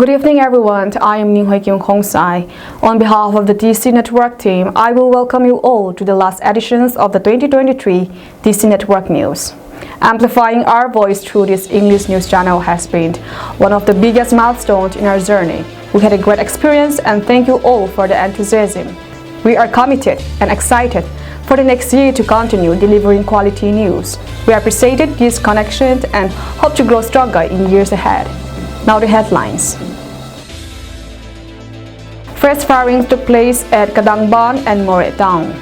Good evening, everyone. I am Ning Hoi Kim Khong Sai. On behalf of the TC Network team, I will welcome you all to the last editions of the 2023 TC Network News. Amplifying our voice through this English news channel has been one of the biggest milestones in our journey. We had a great experience and thank you all for the enthusiasm. We are committed and excited for the next year to continue delivering quality news. We appreciated this connection and hope to grow stronger in years ahead. Now the headlines. First firing took place at Kadangban and Moreh town.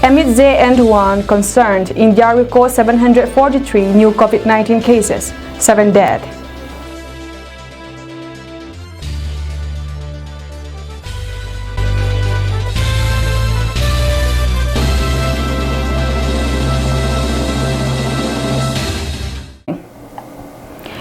Amid JN1 concerned, India records 743 new COVID-19 cases, 7 dead.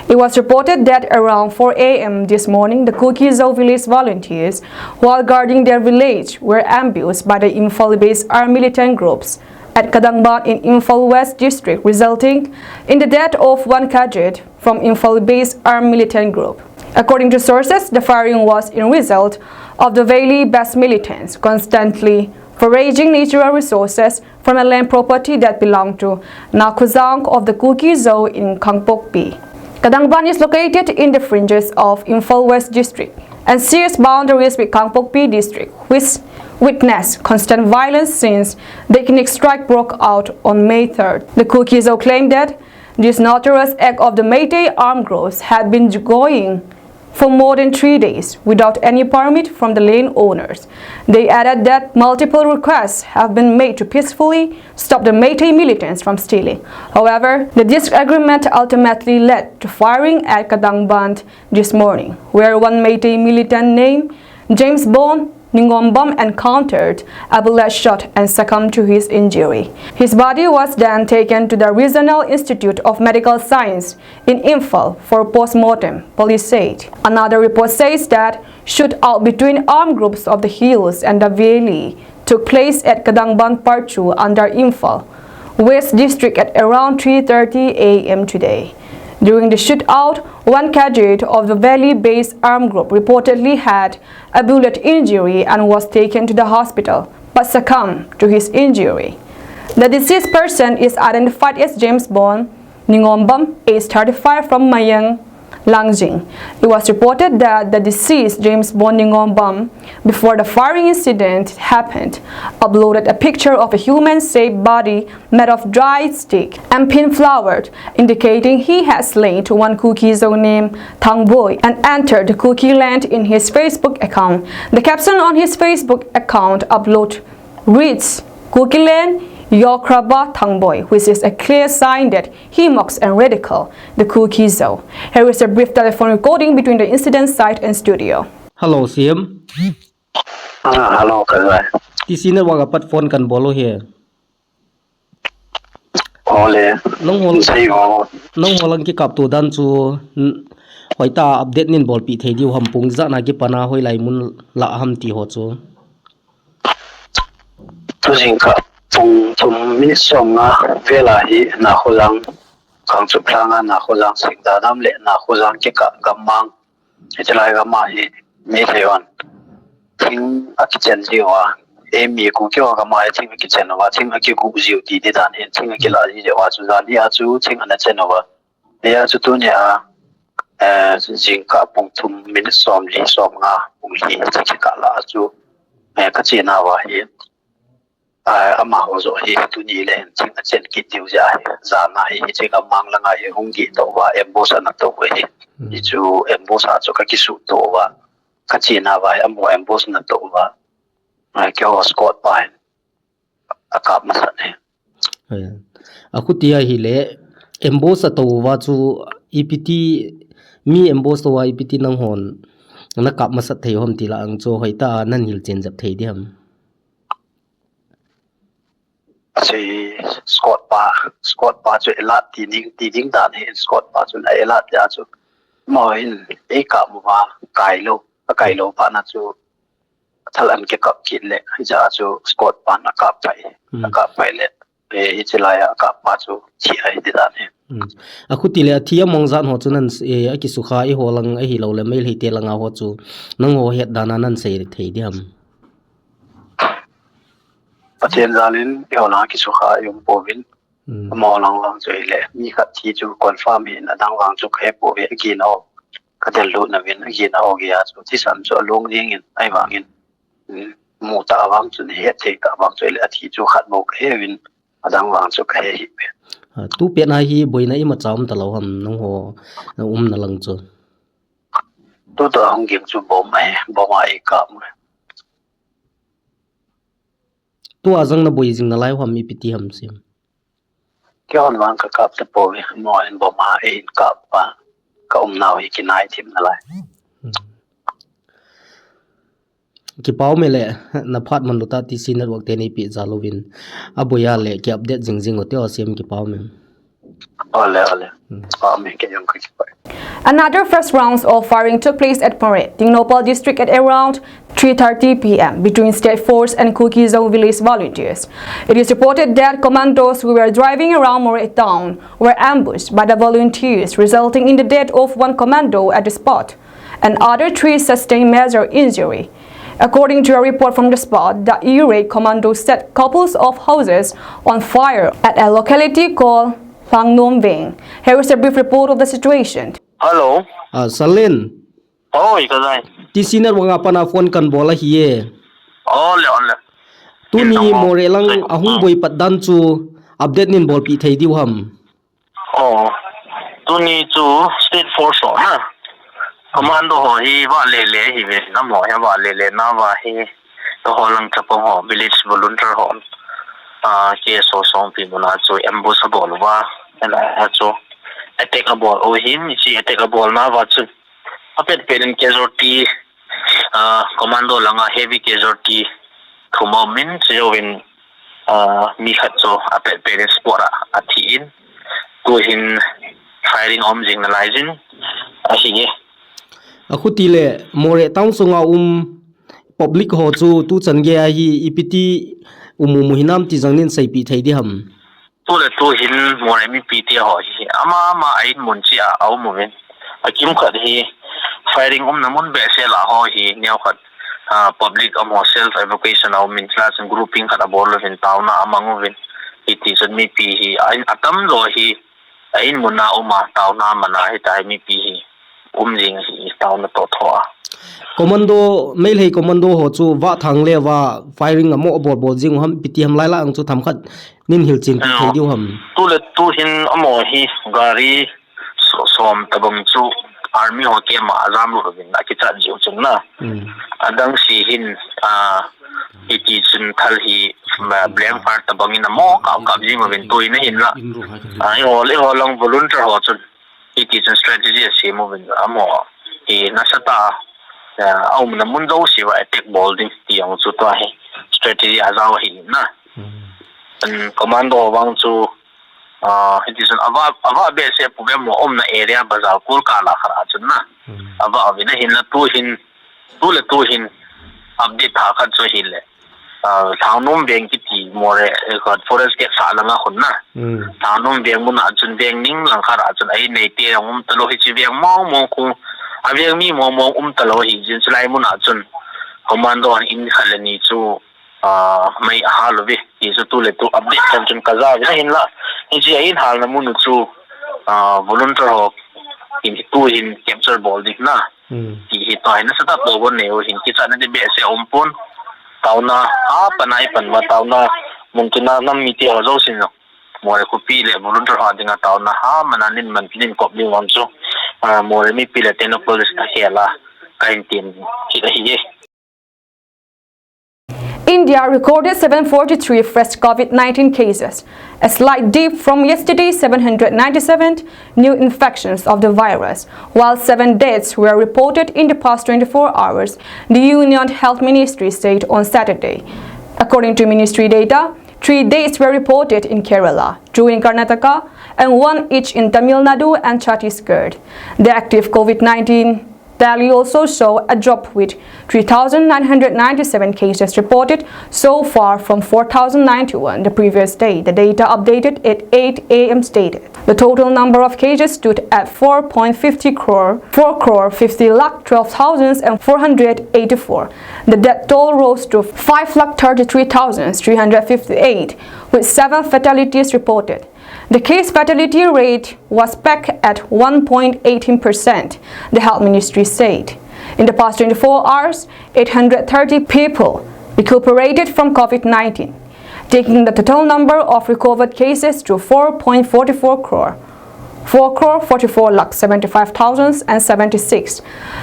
It was reported that around 4 a.m. this morning, the Kukizo village volunteers, while guarding their village, were ambushed by the Imphal-based armed militant groups at Kadangban in Imphal West district, resulting in the death of one cadet from Imphal-based armed militant group. According to sources, the firing was in result of the valley-based militants constantly foraging natural resources from a land property that belonged to Nakuzang of the Kukizo in Kangpokpi. Kadangban is located in the fringes of Imphal West district and shares boundaries with Kangpokpi district, which witnessed constant violence since the ethnic strike broke out on May 3rd. The Kukizo claimed that this notorious act of the Meitei armed groups had been going for more than 3 days without any permit from the landowners. They added that multiple requests have been made to peacefully stop the Meitei militants from stealing. However, the disagreement ultimately led to firing at Kadangban this morning, where one Meitei militant named James Bond Ningombam encountered a bullet shot and succumbed to his injury. His body was then taken to the Regional Institute of Medical Science in Imphal for post-mortem, police said. Another report says that shootout between armed groups of the hills and the valley took place at Kadangban Part 2 under Imphal West District at around 3:30 a.m. today. During the shootout, one cadet of the valley-based armed group reportedly had a bullet injury and was taken to the hospital, but succumbed to his injury. The deceased person is identified as James Bond Ningombam, age 35, from Mayang, Langjing. It was reported that the deceased James Bond Ningombam, before the firing incident happened, uploaded a picture of a human-shaped body made of dried stick and pin flowered, indicating he had slain one Kukizo named Thangboy and entered the Kuki land in his Facebook account. The caption on his Facebook account upload reads, "Kuki land Yokraba Thangboy," which is a clear sign that he mocks and ridicule the Kukizo. Here is a brief telephone recording between the incident site and studio. Hello, CM. Hello, Kalai. TC Network apat phone kan bolo here. Ole. Nong holang ki kap tu dan chu hoita update nin bol pi thei diu hampung za na ki pana hoi lai mun la ham ti ho chu. Tu jing ka tum mi songa vela hi na holang kang chu planga na holang sing da dam le na holang ki ka gamang ichlai ga ma hi mi thewan thing a kitchen jiwa e mi ku kyo ga ma thing a kitchen wa thing a ki ku jiu ti de dan en thing a ki la ji de wa chu za li a chu thing ana chen wa ya chu tu nya jing ka tum mi som li som nga pu li chi ka la chu ka chi na wa hi ama ho zo hi tu ni len ching a chen ki tiu ja za na hi chi ka mang la nga hi hung gi to wa embos na to hi ni chu embos a chu ka ki su to wa ka chi na wa amo embos na to wa ai kyo scott pa a kap ma sa ne Aku tia hi le embos to wa chu EPT mi embos to wa EPT nang hon na kap ma sa thei hom ti la ang chu hoita nan hil chen jap thei diam. si Scott pa chu elat ti ding dan he Scott pa chu elat ya chu moi e ka mu wa kai lo pa na chu thalan ke kap kin le ja chu Scott pa na kap pai le hi chilaya ka pa chu chi ai ti da ne aku tile athia mongjat ho chunan aki sukha I holang a hi lo le mail hi te langa ho chu nang ho het dana nan sei thei diam patien zalin yona ki su kha yum povin mo lang lang chei le mi kha thi chu confirm in adang wang chu khe po ve ki no ka del lu na vin ki na o ya chu ti sam chu long ding in ai wang in mu ta wang chu he te ka wang chei le thi chu khat bo khe vin adang wang chu khe hi tu pe na hi boina I ma cham ta lo ham nang ho na lang chu tu to hong kim chu bo mai ka mu tu azang na boijing na lai ham IPT ham sim ke on wang ka kap te po ve mo in bo ma in ka pa ka naw hi ki nai thim na lai ki pau me le na phat man luta TC network te nei pi zalovin aboya le ki update jingjing hote osim ki pau me ole pa me ke yong ka pa Another first rounds of firing took place at Moreh, Tingnopal district at around 3:30 p.m. between State Force and Cookie Zone village volunteers. It is reported that commandos who were driving around Moreh town were ambushed by the volunteers, resulting in the death of one commando at the spot, and other three sustained major injury. According to a report from the spot, the E-raid commandos set couples of houses on fire at a locality called Phangnom Veng. Here is a brief report of the situation. Hello. Salin Oh, ikaw dai. TC network apana phone kan bola hiye Oh, le. tu ni Moreh lang ahung boi patdan chu update nin bol pi thei diu ham Oh. Tu ni chu state force ho na. Commando ho hi wa le hi ve nam ho ya wa le na wa hi to ho lang chapo ho village volunteer ho. Ke so song pi bona chu ambush bol wa na ha chu attack a ball oh him chi attack a ball na wa chu apet parent casualty commando langa heavy casualty thumo min chewin mi khatcho apet parent spora athin to hin firing jing na lajin ahi akhuti le Moreh town songa public ho chu tu change a hi IPT muhinam ti jangnin sei pi thei di ham tu le tu hin Moreh mi pt ho hi ama ai mun chi a au movin akim khat hi firing na mun be se la ho hi nyau khat public self evacuation au min class grouping khat abor lo hin tauna amangu vin iti jan mi pi hi atam lo hi ain munna uma tauna mana hi tai mi pi hi jing hi tauna to thoa commando mail hei commando ho chu wa thang le wa firing amo abor bol jing ham piti ham laila ang chu tham khat nin hil chin pi thei diu ham tu hin amo hi gari som tabang chu army ho ke ma azam lu rin na ki chat jiu chung na adang si hin iti chun thal hi blame far tabang in amo ka ji mo bin toy na hin la ai ho long volunteer ho chun iti chun strategy si mo bin amo hi na sata au na mun zo si wa attack bolding ti ang chu to hi strategy azaw hi na commando wang chu it is an ava be se problem mo na area bazar kul kala khara chun na ava avina hin la tu hin update ha khat so hin le thaunom beng ki ti Moreh forest ke sa langa hun na thaunom beng mun a chun beng ning lang khara chun ai nei te to lo hi chi beng mo ku aveng mi mo to lo hi jin chlai mun a chun commando in khalani chu mai halovi ti chu tu le tu update kan chun kaza vina hin la ji in hal na mun chu volunteer ho in tu hin capture ball dik na ti hi to na sa ta bo ne o hin ki cha na de be se ompon tauna panai panwa tauna mungkina nam mi ti ho sin no Moreh ku pi le volunteer ha dinga tauna mananin mantin kop ni wang chu Moreh mi pi le tenopol ka hela kain tin ki hi India recorded 743 fresh COVID-19 cases, a slight dip from yesterday's 797 new infections of the virus, while 7 deaths were reported in the past 24 hours, the Union Health Ministry said on Saturday. According to ministry data, 3 deaths were reported in Kerala, 2 in Karnataka, and 1 each in Tamil Nadu and Chhattisgarh. The active COVID-19 Delhi also saw a drop with 3,997 cases reported so far from 4,091 the previous day. The data updated at 8 a.m. stated. The total number of cases stood at 4.50 crore, 4 crore 50 lakh 12,484. The death toll rose to 5 lakh 33,358 with 7 fatalities reported. The case fatality rate was back at 1.18%, the Health Ministry said. In the past 24 hours, 830 people recuperated from COVID-19, taking the total number of recovered cases to 4.44 crore. 4 crore 44 lakh 75,076.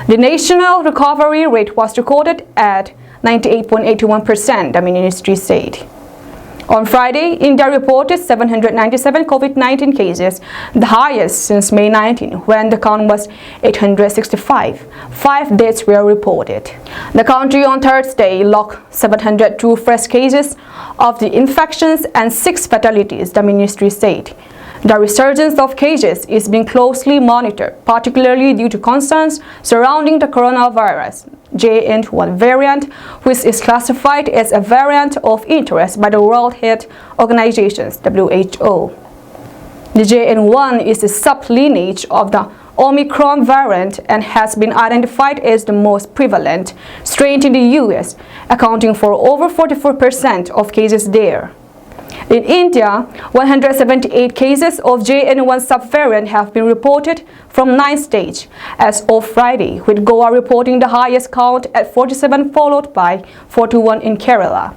The national recovery rate was recorded at 98.81%, the ministry said. On Friday, India reported 797 COVID-19 cases, the highest since May 19, when the count was 865. 5 deaths were reported. The country on Thursday logged 702 fresh cases of the infections and 6 fatalities, the ministry said. The resurgence of cases is being closely monitored, particularly due to concerns surrounding the coronavirus JN.1 variant, which is classified as a variant of interest by the World Health Organization (WHO). The JN.1 is a sublineage of the Omicron variant and has been identified as the most prevalent strain in the US, accounting for over 44% of cases there. In India, 178 cases of JN.1 subvariant have been reported from 9 states as of Friday, with Goa reporting the highest count at 47, followed by 41 in Kerala.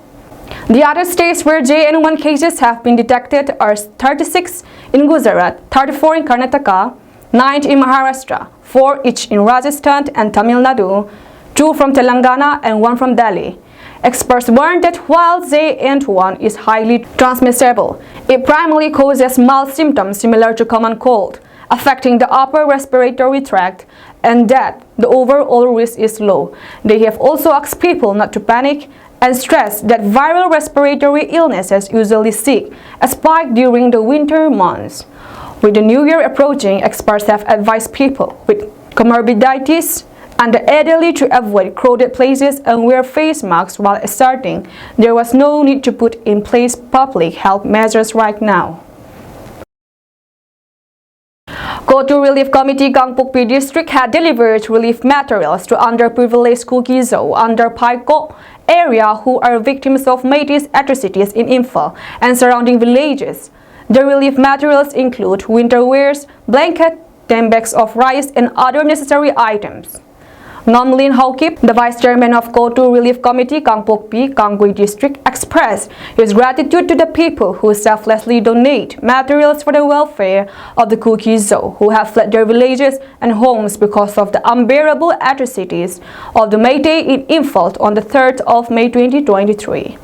The other states where JN.1 cases have been detected are 36 in Gujarat, 34 in Karnataka, 9 in Maharashtra, 4 each in Rajasthan and Tamil Nadu, 2 from Telangana and 1 from Delhi. Experts warn that while JN.1 is highly transmissible, it primarily causes mild symptoms similar to common cold, affecting the upper respiratory tract, and that the overall risk is low. They have also asked people not to panic and stress that viral respiratory illnesses usually see a spike during the winter months. With the new year approaching, experts have advised people with comorbidities and the elderly to avoid crowded places and wear face masks while starting. There was no need to put in place public health measures right now. Kotu Relief Committee Gangpokpi District had delivered relief materials to underprivileged Kukizo under Paiko area who are victims of Métis atrocities in Imphal and surrounding villages. The relief materials include winter wears, blanket, 10 bags of rice and other necessary items. Nomlin Haukip, the Vice Chairman of Kotu Relief Committee Gangpokpi, Kangui District, expressed his gratitude to the people who selflessly donate materials for the welfare of the Kukizo who have fled their villages and homes because of the unbearable atrocities of the Métis in Imphal on the 3rd of May 2023.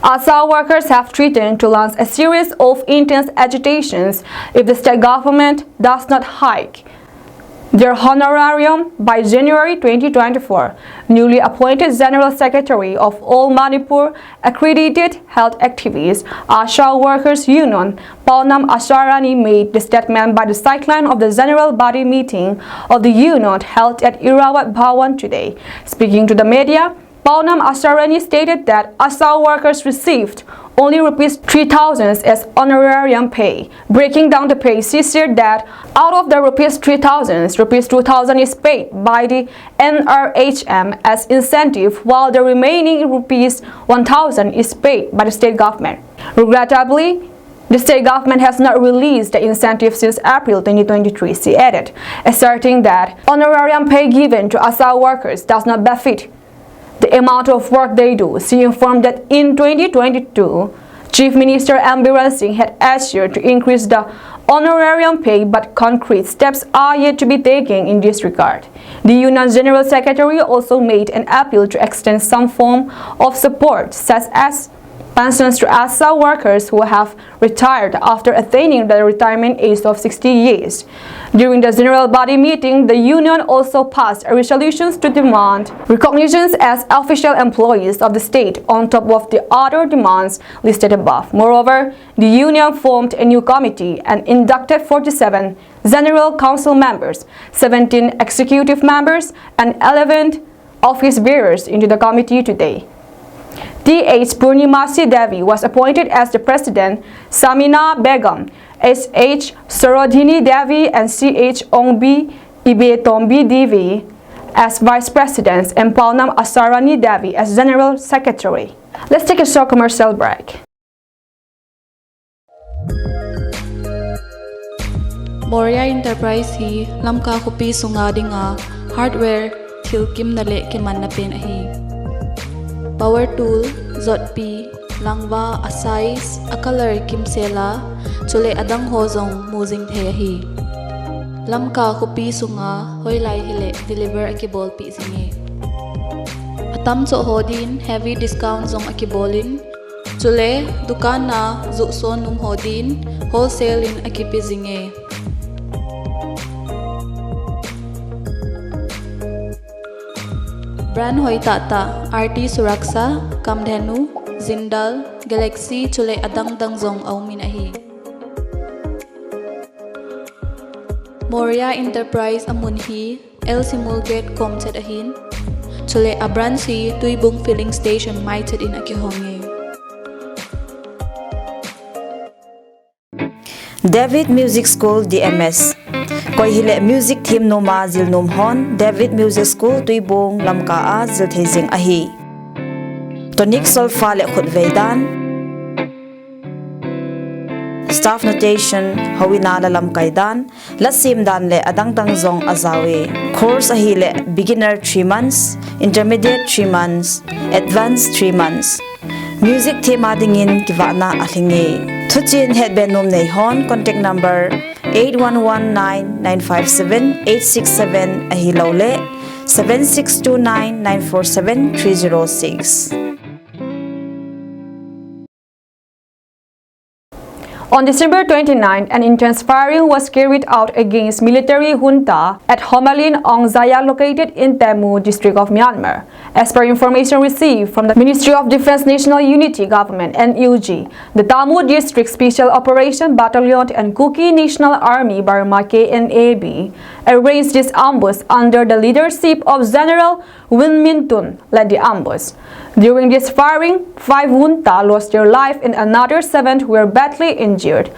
Asha workers have threatened to launch a series of intense agitations if the state government does not hike their honorarium by January 2024. Newly appointed General Secretary of all Manipur accredited health activists, Asha Workers Union, Pawnam Asharani made the statement by the sideline of the General Body meeting of the union held at Irawat Bhawan today. Speaking to the media, Pawnam Asharani stated that Asha workers received only rupees 3,000 as honorarium pay. Breaking down the pay, she said that out of the rupees 3,000, rupees 2,000 is paid by the NRHM as incentive, while the remaining rupees 1,000 is paid by the state government. Regrettably, the state government has not released the incentive since April 2023, she added, asserting that honorarium pay given to Asha workers does not befit the amount of work they do. She informed that in 2022, Chief Minister M. Biren Singh had assured to increase the honorarium pay, but concrete steps are yet to be taken in this regard. The Union's General Secretary also made an appeal to extend some form of support, such as pensions to Asha workers who have retired after attaining the retirement age of 60 years. During the general body meeting, the union also passed a resolution to demand recognitions as official employees of the state on top of the other demands listed above. Moreover, the union formed a new committee and inducted 47 General Council members, 17 executive members, and 11 office bearers into the committee today. T.H. Purnimasi Devi was appointed as the president, Samina Begum, S.H. Sorodhini Devi and C.H. Ongbi Ibetombi Devi as vice presidents, and Paunam Asarani Devi as general secretary. Let's take a short commercial break. Moreh Enterprise hi lamka khupi sunga dinga hardware thilkim nale kiman na pen ahi power tool zotpi langwa asais acolor kimsela chule adang hozong muzing the ahi lamka khupi sunga hoilai hile deliver akibol pi singe atam cho hodin heavy discount zong akibolin chule dukan na zuson num hodin wholesale in akipi zinge brand hoi tata RT Suraksha Kamdhenu Zindal Galaxy chule adang dang zong aumin ahi Moreh Enterprise amunhi El Simulgate Comchet ahin chule abran si tuibung filling station maited in akihonge David Music School DMS Koi hile music team noma zil num hon David Music School tuibung lamka a zil thezing ahi tonic solfa le khut veidan staff notation hawina la lam kaidan lasim dan le adang dang zong azawe course ahi le beginner 3 months intermediate 3 months advanced 3 months music team adingin kiwana ahlinge thuchin headband num nei hon contact number 8119957867 ahi lole 7629947306. On December 29, an intense firing was carried out against military junta at Homalin Ongzaya located in Temu district of Myanmar. As per information received from the Ministry of Defense National Unity Government (NUG), the Tamu District Special Operation Battalion and Kuki National Army Burma KNAB arranged this ambush under the leadership of General Win Mintun led the ambush. During this firing, 5 junta lost their life and another 7 were badly injured.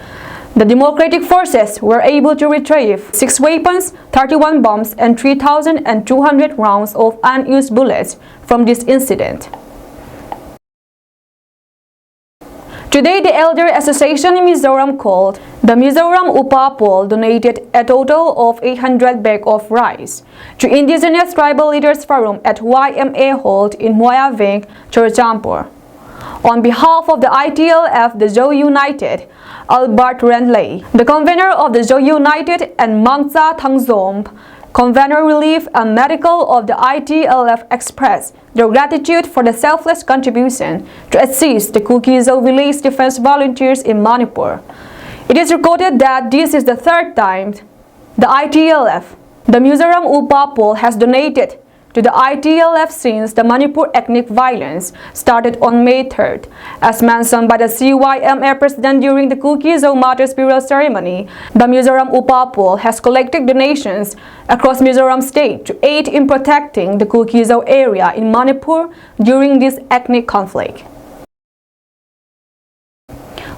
The Democratic Forces were able to retrieve 6 weapons, 31 bombs, and 3,200 rounds of unused bullets from this incident. Today, the Elder Association in Mizoram called the Mizoram Upapol donated a total of 800 bags of rice to Indigenous Tribal Leaders Forum at YMA Hall in Moya Ving, Churchampur. On behalf of the ITLF, the Zhou United, Albert Renley, the convener of the Zhou United, and Mangsa Thangzomb, convener relief and medical of the ITLF, expressed their gratitude for the selfless contribution to assist the Kuki-Zo village defense volunteers in Manipur. It is recorded that this is the 3rd time the ITLF, the Mizoram Upapol, has donated to the ITLF since the Manipur ethnic violence started on May 3rd. As mentioned by the CYMA president during the Kuki-Zo Martyrs Burial ceremony, the Mizoram Upapol has collected donations across Mizoram state to aid in protecting the Kuki-Zo area in Manipur during this ethnic conflict.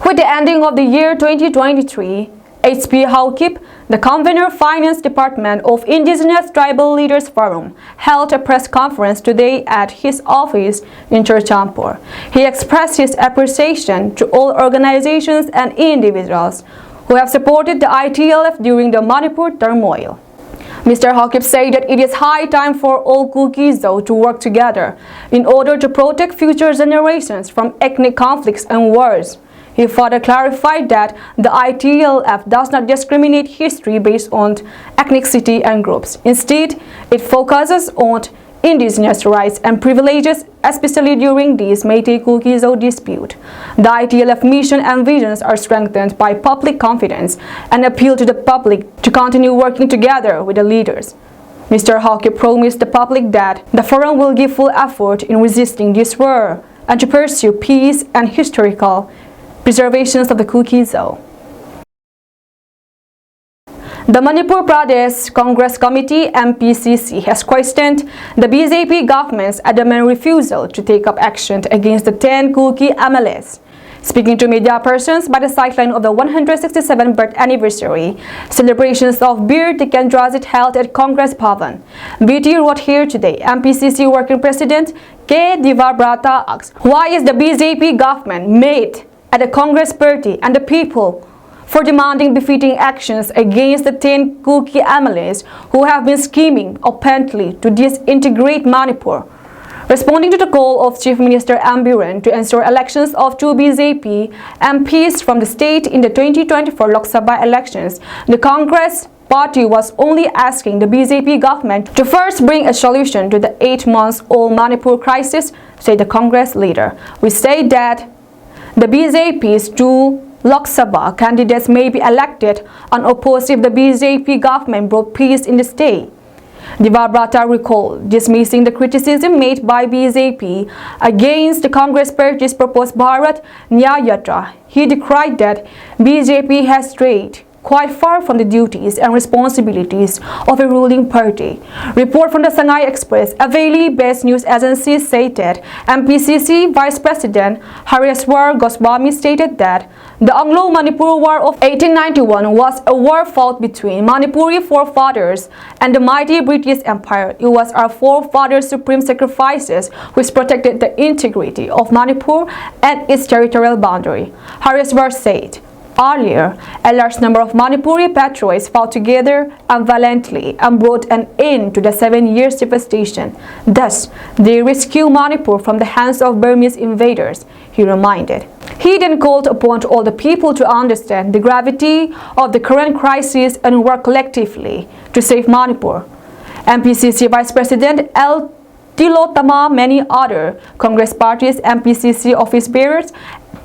With the ending of the year 2023, HP Haukip, the convener Finance Department of Indigenous Tribal Leaders Forum, held a press conference today at his office in Churchampur. He expressed his appreciation to all organizations and individuals who have supported the ITLF during the Manipur turmoil. Mr. Haukip said that it is high time for all Kuki-Zo to work together in order to protect future generations from ethnic conflicts and wars. He further clarified that the ITLF does not discriminate history based on ethnicity and groups. Instead, it focuses on indigenous rights and privileges, especially during this Meitei-Kuki-Zo dispute. The ITLF mission and visions are strengthened by public confidence and appeal to the public to continue working together with the leaders. Mr. Hawke promised the public that the forum will give full effort in resisting this war and to pursue peace and historical preservations of the Kuki-Zo. The Manipur Pradesh Congress Committee MPCC has questioned the BJP government's adamant refusal to take up action against the 10 Kuki MLAs. Speaking to media persons by the sideline of the 167th birth anniversary celebrations of Bir Tikendrasit held at Congress Bhavan, BT wrote here today, MPCC Working President K. Divabrata asks, why is the BJP government made at the Congress party and the people for demanding befitting actions against the 10 Kuki MLAs who have been scheming openly to disintegrate Manipur? Responding to the call of Chief Minister Ambiren to ensure elections of 2 BJP MPs from the state in the 2024 Lok Sabha elections, the Congress party was only asking the BJP government to first bring a solution to the 8-month-old Manipur crisis, said the Congress leader. We say that the BJP's 2 Lok Sabha candidates may be elected unopposed if the BJP government brought peace in the state. Divabrata recalled, dismissing the criticism made by BJP against the Congress party's proposed Bharat Nyaya Yatra. He decried that BJP has strayed quite far from the duties and responsibilities of a ruling party. Report from the Shanghai Express, a Delhi-based news agency, stated MPCC Vice President Hareswar Goswami stated that the Anglo-Manipur War of 1891 was a war fought between Manipuri forefathers and the mighty British Empire. It was our forefathers' supreme sacrifices which protected the integrity of Manipur and its territorial boundary, Hareswar said. Earlier, a large number of Manipuri patriots fought together and valiantly and brought an end to the 7 years devastation. Thus, they rescued Manipur from the hands of Burmese invaders, he reminded. He then called upon all the people to understand the gravity of the current crisis and work collectively to save Manipur. MPCC Vice President L. Tilotama, many other Congress parties, MPCC office bearers,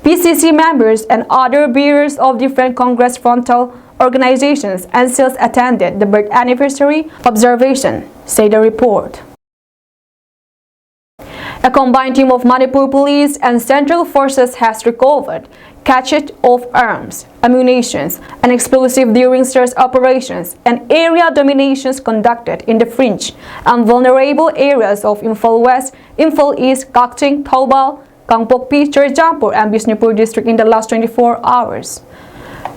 PCC members and other bearers of different Congress frontal organizations and sales attended the birth anniversary observation, said the report. A combined team of Manipur police and central forces has recovered caches of arms, ammunition, and explosives during search operations and area dominations conducted in the fringe and vulnerable areas of Imphal West, Imphal East, Kakching, Taubal, Kangpokpi, Churachandpur, and Bishnupur district in the last 24 hours.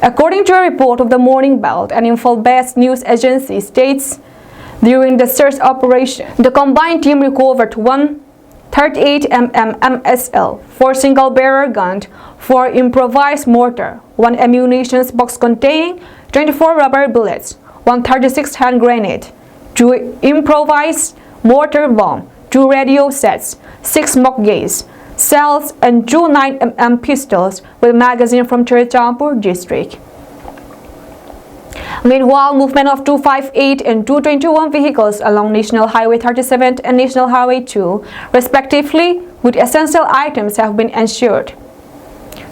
According to a report of the Morning Belt, an Imphal-based news agency states, during the search operation, the combined team recovered one 38mm MSL, 4 single-barrel guns, 4 improvised mortar, 1 ammunition box containing 24 rubber bullets, 1 36 hand grenade, 2 improvised mortar bomb, 2 radio sets, 6 smoke gates, cells, and 2 9mm pistols with magazine from Churachandpur district. Meanwhile, movement of 258 and 221 vehicles along National Highway 37 and National Highway 2, respectively, with essential items have been ensured.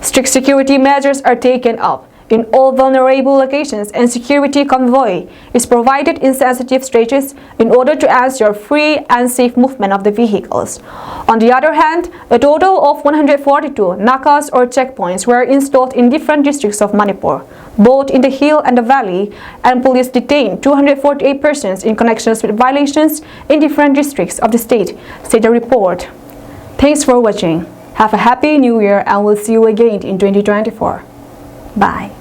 Strict security measures are taken up in all vulnerable locations and security convoy is provided in sensitive stretches in order to ensure free and safe movement of the vehicles. On the other hand, a total of 142 nakas or checkpoints were installed in different districts of Manipur, both in the hill and the valley, and police detained 248 persons in connections with violations in different districts of the state, said the report. Thanks for watching. Have a happy new year and we'll see you again in 2024. Bye.